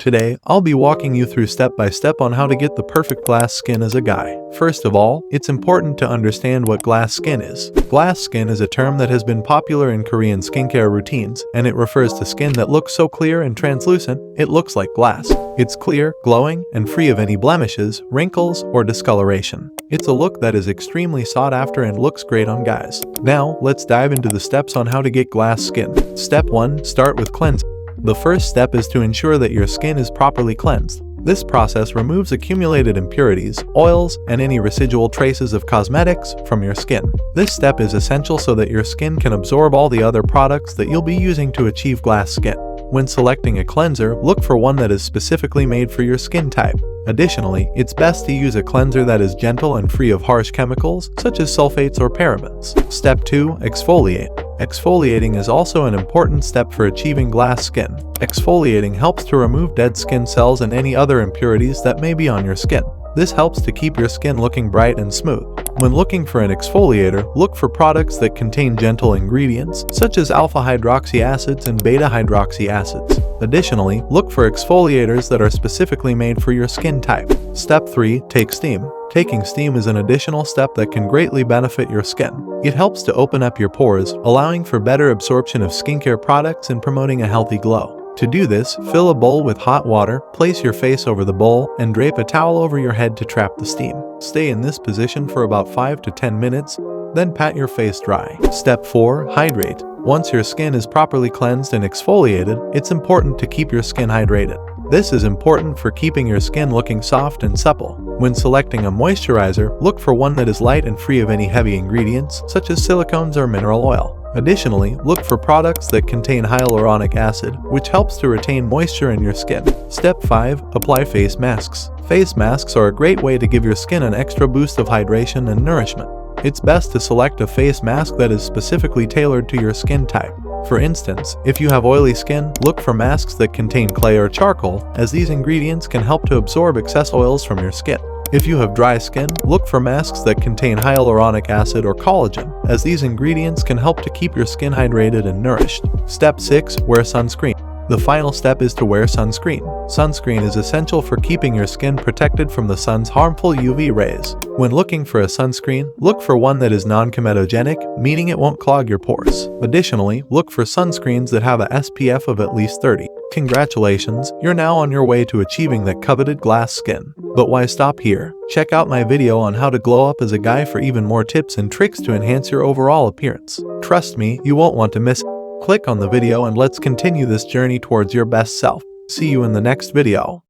Today, I'll be walking you through step by step on how to get the perfect glass skin as a guy. First of all, it's important to understand what glass skin is. Glass skin is a term that has been popular in Korean skincare routines, and it refers to skin that looks so clear and translucent, it looks like glass. It's clear, glowing, and free of any blemishes, wrinkles, or discoloration. It's a look that is extremely sought after and looks great on guys. Now, let's dive into the steps on how to get glass skin. Step 1. Start with cleansing. The first step is to ensure that your skin is properly cleansed. This process removes accumulated impurities, oils, and any residual traces of cosmetics from your skin. This step is essential so that your skin can absorb all the other products that you'll be using to achieve glass skin. When selecting a cleanser, look for one that is specifically made for your skin type. Additionally, it's best to use a cleanser that is gentle and free of harsh chemicals, such as sulfates or parabens. Step 2. Exfoliate. Exfoliating is also an important step for achieving glass skin. Exfoliating helps to remove dead skin cells and any other impurities that may be on your skin. This helps to keep your skin looking bright and smooth. When looking for an exfoliator, look for products that contain gentle ingredients, such as alpha hydroxy acids and beta hydroxy acids. Additionally, look for exfoliators that are specifically made for your skin type. Step 3. Take steam. Taking steam is an additional step that can greatly benefit your skin. It helps to open up your pores, allowing for better absorption of skincare products and promoting a healthy glow. To do this, fill a bowl with hot water, place your face over the bowl, and drape a towel over your head to trap the steam. Stay in this position for about 5 to 10 minutes, then pat your face dry. Step 4. Hydrate. Once your skin is properly cleansed and exfoliated, it's important to keep your skin hydrated. This is important for keeping your skin looking soft and supple. When selecting a moisturizer, look for one that is light and free of any heavy ingredients, such as silicones or mineral oil. Additionally, look for products that contain hyaluronic acid, which helps to retain moisture in your skin. Step 5. Apply face masks. Face masks are a great way to give your skin an extra boost of hydration and nourishment. It's best to select a face mask that is specifically tailored to your skin type. For instance, if you have oily skin, look for masks that contain clay or charcoal, as these ingredients can help to absorb excess oils from your skin. If you have dry skin, look for masks that contain hyaluronic acid or collagen, as these ingredients can help to keep your skin hydrated and nourished. Step 6. Wear sunscreen. The final step is to wear sunscreen. Sunscreen is essential for keeping your skin protected from the sun's harmful UV rays. When looking for a sunscreen, look for one that is non-comedogenic, meaning it won't clog your pores. Additionally, look for sunscreens that have a SPF of at least 30. Congratulations, you're now on your way to achieving that coveted glass skin. But why stop here? Check out my video on how to glow up as a guy for even more tips and tricks to enhance your overall appearance. Trust me, you won't want to miss it. Click on the video and let's continue this journey towards your best self. See you in the next video.